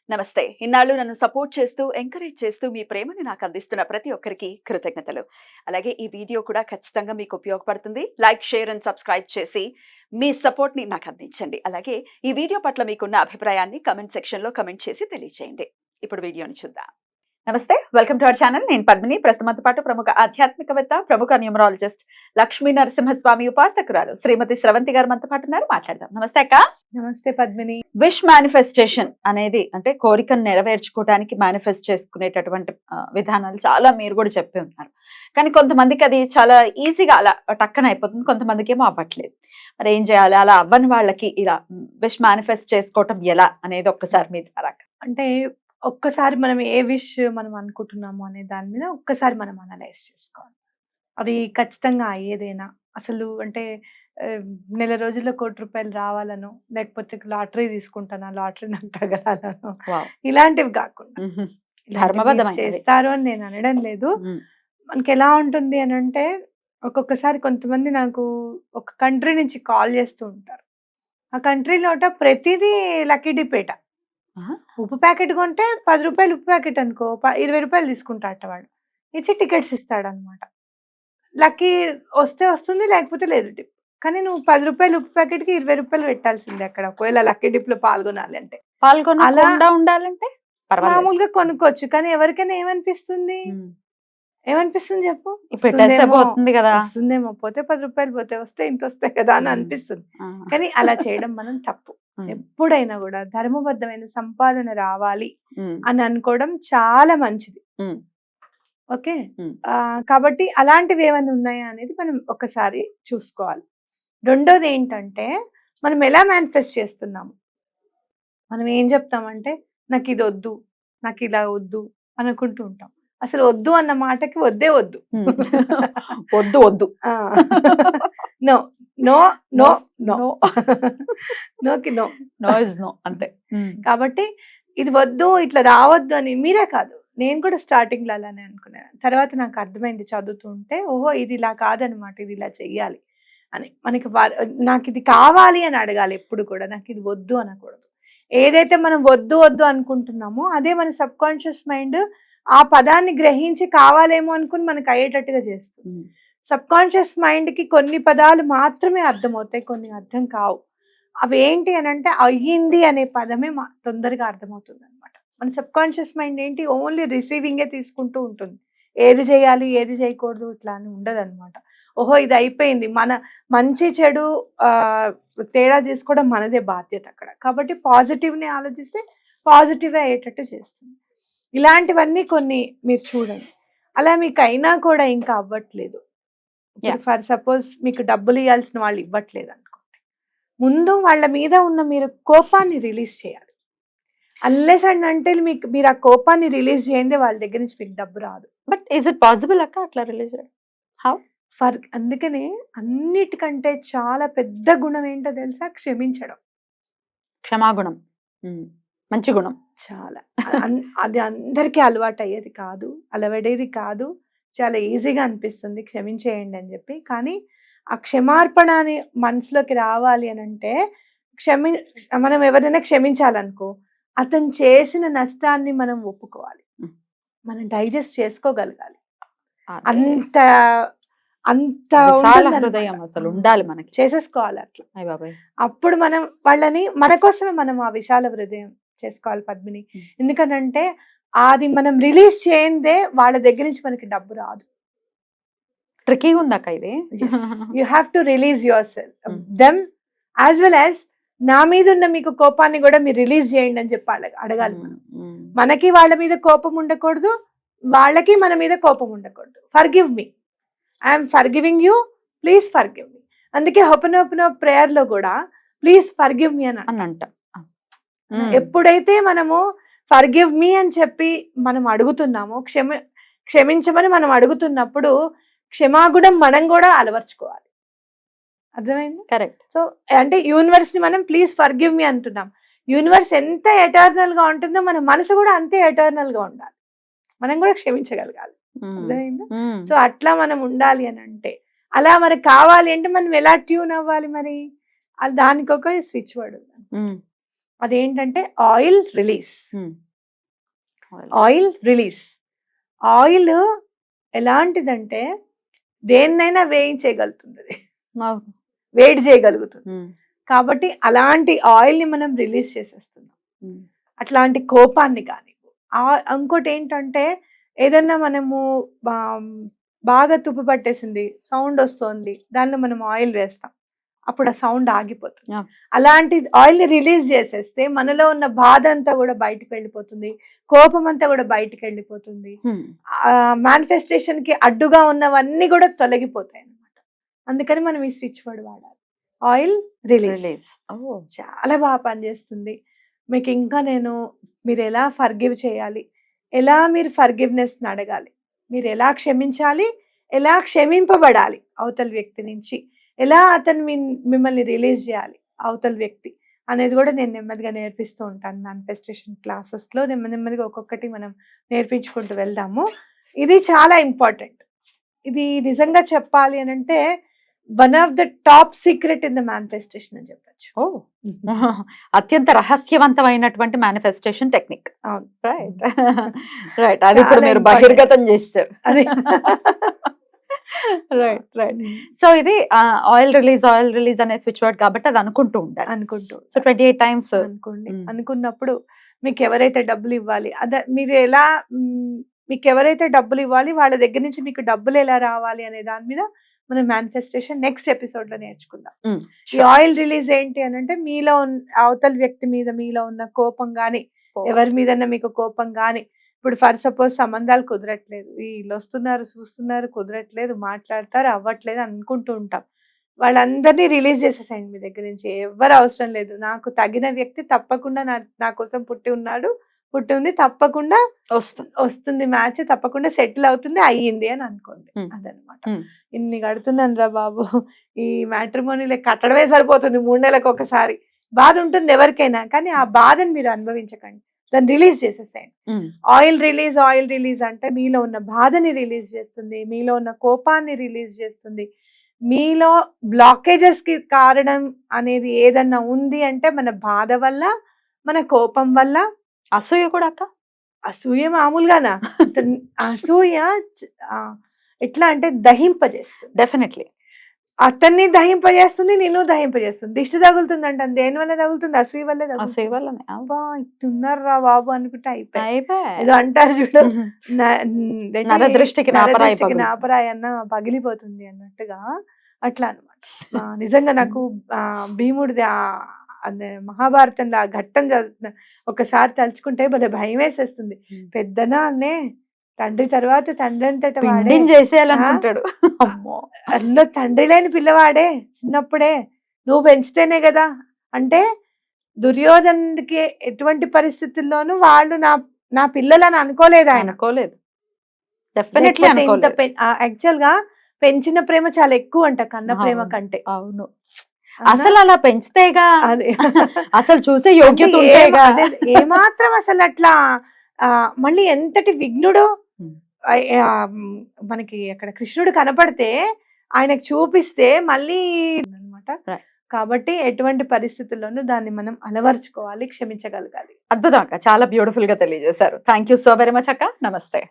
నమస్తే. ఇన్నాళ్ళు నన్ను సపోర్ట్ చేస్తూ, ఎంకరేజ్ చేస్తూ మీ ప్రేమని నాకు అందిస్తున్న ప్రతి ఒక్కరికి కృతజ్ఞతలు. అలాగే ఈ వీడియో కూడా ఖచ్చితంగా మీకు ఉపయోగపడుతుంది. లైక్, షేర్ అండ్ సబ్స్క్రైబ్ చేసి మీ సపోర్ట్‌ని నాకు అందించండి. అలాగే ఈ వీడియో పట్ల మీకున్న అభిప్రాయాన్ని కామెంట్ సెక్షన్‌లో కామెంట్ చేసి తెలియజేయండి. ఇప్పుడు వీడియోని చూద్దాం. నమస్తే. Welcome to our channel. నేను పద్మిని. ప్రస్తుతంతో పాటు ప్రముఖ ఆధ్యాత్మికవేత్త, ప్రముఖ న్యూమరాలజిస్ట్ లక్ష్మీ నరసింహస్వామి ఉపాసకురాలు శ్రీమతి స్రవంతి గారు మనతో పాటు ఉన్నారు. మాట్లాడదాం. నమస్తే అక్క. నమస్తే పద్మిని. విష్ మేనిఫెస్టేషన్ అనేది అంటే కోరికను నెరవేర్చుకోవడానికి మేనిఫెస్ట్ చేసుకునేటటువంటి విధానాలు చాలా మీరు కూడా చెప్పి ఉన్నారు. కానీ కొంతమందికి అది చాలా ఈజీగా అలా టక్కన అయిపోతుంది, కొంతమందికి ఏమో అవ్వట్లేదు. మరి ఏం చేయాలి? అలా అవ్వని వాళ్ళకి ఇలా విష్ మేనిఫెస్ట్ చేసుకోవటం ఎలా అనేది ఒక్కసారి మీ ద్వారా. అంటే ఒక్కసారి మనం ఏ విష్ మనం అనుకుంటున్నాము అనే దాని మీద ఒక్కసారి మనం అనలైజ్ చేసుకోవాలి. అది ఖచ్చితంగా అయ్యేదేనా? అసలు అంటే నెల రోజుల్లో ₹1,00,00,000 రావాలనో, లేకపోతే లాటరీ తీసుకుంటానా, లాటరీ నాకు తగలాలనో, ఇలాంటివి కాకుండా ధర్మబద్ధమైనది చేస్తారు అని నేను అనడం లేదు. మనకి ఎలా ఉంటుంది అని అంటే, ఒక్కొక్కసారి కొంతమంది నాకు ఒక కంట్రీ నుంచి కాల్ చేస్తూ ఉంటారు. ఆ కంట్రీలోట ప్రతిదీ లక్కీ డిపేట. ఉప్పు ప్యాకెట్ కొంటే ₹10 ఉప్పు ప్యాకెట్ అనుకో, ₹20 తీసుకుంటాట వాడు. ఇచ్చి టికెట్స్ ఇస్తాడనమాట. లక్కీ వస్తే వస్తుంది, లేకపోతే లేదు టిప్. కానీ నువ్వు ₹10 ఉప్పు ప్యాకెట్‌కి ₹20 పెట్టాల్సిందే అక్కడ. ఒకవేళ లక్కీ డిప్‌లో పాల్గొనాలి అంటే. పాల్గొనకుండా ఉండాలంటే మామూలుగా కొనుక్కోవచ్చు. కానీ ఎవరికైనా ఏమనిపిస్తుంది? ఏమనిపిస్తుంది చెప్పు? పోతుంది కదా, వస్తుందేమో, పోతే ₹10 పోతే, వస్తే ఇంత వస్తాయి కదా అని అనిపిస్తుంది. కానీ అలా చేయడం మనం తప్పు. ఎప్పుడైనా కూడా ధర్మబద్ధమైన సంపాదన రావాలి అని అనుకోవడం చాలా మంచిది. ఓకే. కాబట్టి అలాంటివి ఏమైనా ఉన్నాయా అనేది మనం ఒకసారి చూసుకోవాలి. రెండోది ఏంటంటే, మనం ఎలా మేనిఫెస్ట్ చేస్తున్నాము. మనం ఏం చెప్తామంటే, నాకు ఇది వద్దు, నాకు ఇలా వద్దు అనుకుంటూ ఉంటాం. అసలు వద్దు అన్న మాటకి వద్దే వద్దు. వద్దు వద్దు. నో నో నో నో నోకి నో, నో ఇస్ నో అంతే. కాబట్టి ఇది వద్దు, ఇట్లా రావద్దు అని మీరే కాదు, నేను కూడా స్టార్టింగ్ లో అలానే అనుకున్నాను. తర్వాత నాకు అర్థమైంది చదువుతూ ఉంటే, ఓహో ఇది ఇలా కాదనమాట, ఇది ఇలా చెయ్యాలి అని. మనకి నాకు ఇది కావాలి అని అడగాలి ఎప్పుడు కూడా, నాకు ఇది వద్దు అనకూడదు. ఏదైతే మనం వద్దు వద్దు అనుకుంటున్నామో అదే మన సబ్ కాన్షియస్ మైండ్ ఆ పదాన్ని గ్రహించి కావాలేమో అనుకుని మనకు అయ్యేటట్టుగా చేస్తుంది. సబ్ కాన్షియస్ మైండ్ కి కొన్ని పదాలు మాత్రమే అర్థమవుతాయి, కొన్ని అర్థం కావు. అవి ఏంటి అని అంటే, అయ్యింది అనే పదమే తొందరగా అర్థమవుతుంది అనమాట. మన సబ్ కాన్షియస్ మైండ్ ఏంటి, ఓన్లీ రిసీవింగే తీసుకుంటూ ఉంటుంది. ఏది చేయాలి ఏది చేయకూడదు ఇట్లా అని ఉండదు అనమాట. ఓహో ఇది అయిపోయింది, మన మంచి చెడు తేడా చేసుకోవడం మనదే బాధ్యత అక్కడ. కాబట్టి పాజిటివ్ని ఆలోచిస్తే పాజిటివ్ అయ్యేటట్టు చేస్తుంది. ఇలాంటివన్నీ కొన్ని మీరు చూడండి. అలా మీకు అయినా కూడా ఇంకా అవ్వట్లేదు, ఫర్ సపోజ్ మీకు డబ్బులు ఇవ్వాల్సిన వాళ్ళు ఇవ్వట్లేదు అనుకోండి, ముందు వాళ్ళ మీద ఉన్న మీరు కోపాన్ని రిలీజ్ చేయాలి. అన్లెస్ అండ్ అంటిల్ మీరు ఆ కోపాన్ని రిలీజ్ చేయండి వాళ్ళ దగ్గర నుంచి మీకు డబ్బు రాదు. బట్ ఈజ్ ఇట్ పాసిబుల్ అక్క అట్లా రిలీజ్? హౌ? అందుకనే అన్నిటికంటే చాలా పెద్ద గుణం ఏంటో తెలుసా? క్షమించడం. క్షమాగుణం మంచి గుణం. చాలా అది అందరికీ అలవాటు అయ్యేది కాదు, అలవడేది కాదు. చాలా ఈజీగా అనిపిస్తుంది క్షమించేయండి అని చెప్పి. కానీ ఆ క్షమార్పణ అని మనసులోకి రావాలి అని అంటే, మనం ఎవరైనా క్షమించాలనుకో, అతను చేసిన నష్టాన్ని మనం ఒప్పుకోవాలి, మనం డైజెస్ట్ చేసుకోగలగాలి. అంత అంత హృదయం అసలు ఉండాలి మనకి, చేసేసుకోవాలి అట్లా. అప్పుడు మనం వాళ్ళని, మన కోసమే మనం ఆ విశాల హృదయం చేసుకోవాలి పద్మిని. ఎందుకంటే అది మనం రిలీజ్ చేయందే వాళ్ళ దగ్గర నుంచి మనకి డబ్బు రాదు. ట్రికీగా ఉందాక ఇది. You have to release your self them as well as నా మీద ఉన్న మీకు కోపాన్ని కూడా మీరు రిలీజ్ చేయండి అని చెప్పి అడగాలి. మనకి వాళ్ళ మీద కోపం ఉండకూడదు, వాళ్ళకి మన మీద కోపం ఉండకూడదు. Forgive me, I'm forgiving you, please forgive me. అందుకే హోపనోపనో ప్రేయర్ లో కూడా ప్లీజ్ ఫర్గివ్ మీ అని అంట. ఎప్పుడైతే మనము ఫర్గివ్ మీ అని చెప్పి మనం అడుగుతున్నామో, క్షమించమని మనం అడుగుతున్నప్పుడు క్షమాగుణం మనం కూడా అలవర్చుకోవాలి. అర్థమైంది? కరెక్ట్. సో అంటే యూనివర్స్ ని మనం ప్లీజ్ ఫర్గివ్ మీ అంటున్నాం. యూనివర్స్ ఎంత ఎటర్నల్ గా ఉంటుందో మన మనసు కూడా అంతే ఎటర్నల్ గా ఉండాలి, మనం కూడా క్షమించగలగాలి. అర్థమైందా? సో అట్లా మనం ఉండాలి అని అంటే, అలా మనకు కావాలి అంటే మనం ఎలా ట్యూన్ అవ్వాలి మరి? దానికి ఒక స్విచ్ వర్డ్ ఉంది. అదేంటంటే oil release. Um. Oil release. Oil ఎలాంటిదంటే దేన్నైనా వేయించేయగలుగుతుంది అది. అవును. వేడి చేయగలుగుతుంది. ఉమ్. కాబట్టి అలాంటి ఆయిల్ ని మనం రిలీజ్ చేసేస్తున్నాం. ఉమ్. అట్లాంటి కోపాన్ని కానీ ఇంకోటి ఏంటంటే ఏదన్నా మనము బాగా తుప్పు పట్టేసింది, సౌండ్ వస్తుంది, దానిలో మనం ఆయిల్ వేస్తాం, అప్పుడు ఆ సౌండ్ ఆగిపోతుంది. Yeah. అలాంటి ఆయిల్ ని రిలీజ్ చేసేస్తే మనలో ఉన్న బాధ అంతా కూడా బయటకు వెళ్ళిపోతుంది, కోపం అంతా కూడా బయటకు వెళ్ళిపోతుంది, ఉమ్. మేనిఫెస్టేషన్ కి అడ్డుగా ఉన్నవన్నీ కూడా తొలగిపోతాయి అన్నమాట. అందుకని మనం ఈ స్విచ్ వర్డ్ వాడాలి, ఆయిల్ రిలీజ్. రిలీజ్. ఓ. చాలా బాగా పనిచేస్తుంది. మీకు ఇంకా మీరు ఎలా ఫర్గివ్ చేయాలి, ఎలా మీరు ఫర్గివ్నెస్ని అడగాలి, మీరు ఎలా క్షమించాలి, ఎలా క్షమింపబడాలి అవతల వ్యక్తి నుంచి, ఎలా అతను మిమ్మల్ని రిలీజ్ చేయాలి అవతల వ్యక్తి అనేది కూడా నేను నెమ్మదిగా నేర్పిస్తూ ఉంటాను మేనిఫెస్టేషన్ క్లాసెస్లో. నెమ్మదిగా ఒక్కొక్కటి మనం నేర్పించుకుంటూ వెళ్దాము. ఇది చాలా ఇంపార్టెంట్. ఇది నిజంగా చెప్పాలి అని అంటే one of the top secret in the manifestation అని చెప్పచ్చు. ఓ. అత్యంత రహస్యవంతమైనటువంటి మేనిఫెస్టేషన్ టెక్నిక్. అవును. రైట్. రైట్. అది ఇప్పుడు చాలా మీరు important. బహిర్గతం చేస్తారు. అదే. రైట్. రైట్. సో ఇది ఆయిల్ రిలీజ్ అనే స్విచ్ వర్డ్ కాబట్టి అది అనుకుంటూ ఉండాలి. అనుకుంటూ సో 28 టైమ్స్ అనుకోండి. అనుకున్నప్పుడు మీకు ఎవరైతే డబ్బులు ఇవ్వాలి, మీరు ఎలా మీకు ఎవరైతే డబ్బులు ఇవ్వాలి వాళ్ళ దగ్గర నుంచి మీకు డబ్బులు ఎలా రావాలి అనే దాని మీద మనం మేనిఫెస్టేషన్ నెక్స్ట్ ఎపిసోడ్ లో నేర్చుకుందాం. ఈ ఆయిల్ రిలీజ్ ఏంటి అని అంటే మీలో అవతల వ్యక్తి మీద మీలో ఉన్న కోపం గాని, ఎవరి మీదన్నా మీకు కోపం గాని, ఇప్పుడు ఫర్ సపోజ్ సంబంధాలు కుదరట్లేదు, వీళ్ళు వస్తున్నారు చూస్తున్నారు కుదరట్లేదు, మాట్లాడతారు అవ్వట్లేదు అనుకుంటూ ఉంటాం, వాళ్ళందరినీ రిలీజ్ చేసేసేయండి మీ దగ్గర నుంచి. ఎవరు అవసరం లేదు, నాకు తగిన వ్యక్తి తప్పకుండా నా కోసం పుట్టి ఉంది, తప్పకుండా వస్తుంది మ్యాచ్, తప్పకుండా సెటిల్ అవుతుంది, అయ్యింది అని అనుకోండి. అదనమాట. ఇన్ని కడుతున్నాను రా బాబు, ఈ మ్యాట్రిమోనీలో కట్టడమే సరిపోతుంది 3 నెలలకు ఒకసారి. బాధ ఉంటుంది ఎవరికైనా, కానీ ఆ బాధను మీరు అనుభవించకండి, దాన్ని రిలీజ్ చేసేసేయండి. ఆయిల్ రిలీజ్ అంటే మీలో ఉన్న బాధని రిలీజ్ చేస్తుంది, మీలో ఉన్న కోపాన్ని రిలీజ్ చేస్తుంది. మీలో బ్లాకేజెస్ కి కారణం అనేది ఏదన్నా ఉంది అంటే మన బాధ వల్ల, మన కోపం వల్ల. అసూయ కూడా అక్క. అసూయ మామూలుగానా? అసూయ ఎట్లా అంటే దహింపజేస్తుంది. డెఫినెట్లీ. అతన్ని దహింపజేస్తుంది, నిన్ను దహింపజేస్తుంది. దిష్టి తగులుతుంది అంటే దేని వల్ల తగులుతుంది? అసూయ వల్లే తగులుతుంది. అబ్బా ఇట్టున్నారా బాబు అనుకుంటే అయిపోయి ఏదో అంటారు చూడు, నరదృష్టికి నాపరాయి అన్న పగిలిపోతుంది అన్నట్టుగా అట్లా అనమాట. నిజంగా నాకు భీముడిది అదే మహాభారతంలో ఆ ఘట్టం చదువుతున్నా ఒకసారి తలుచుకుంటే భలే భయం వేసేస్తుంది. పెద్దనా అన్నే తండ్రి తర్వాత తండ్రి అంతట వాడే చేసేయాలనుకుంటాడు. అందులో తండ్రి లేని పిల్లవాడే చిన్నప్పుడే నువ్వు పెంచితేనే కదా అంటే, దుర్యోధనుడికి ఎటువంటి పరిస్థితుల్లోనూ వాళ్ళు నా పిల్లలని అనుకోలేదు, ఆయన అనుకోలేదు. యాక్చువల్ గా పెంచిన ప్రేమ చాలా ఎక్కువ అంట కన్న ప్రేమ కంటే. అవును, అసలు అలా పెంచితేగా అదే అసలు చూసే యోగ్యత ఏమాత్రం అసలు అట్లా. మళ్ళీ ఎంతటి విఘ్నుడు మనకి అక్కడ కృష్ణుడు కనపడితే ఆయనకు చూపిస్తే మళ్ళీ అన్నమాట. కాబట్టి ఎటువంటి పరిస్థితుల్లోనూ దాన్ని మనం అలవర్చుకోవాలి, క్షమించగలగాలి. అద్భుతం అక్క, చాలా బ్యూటిఫుల్ గా తెలియజేశారు. Thank you so very much అక్క. నమస్తే.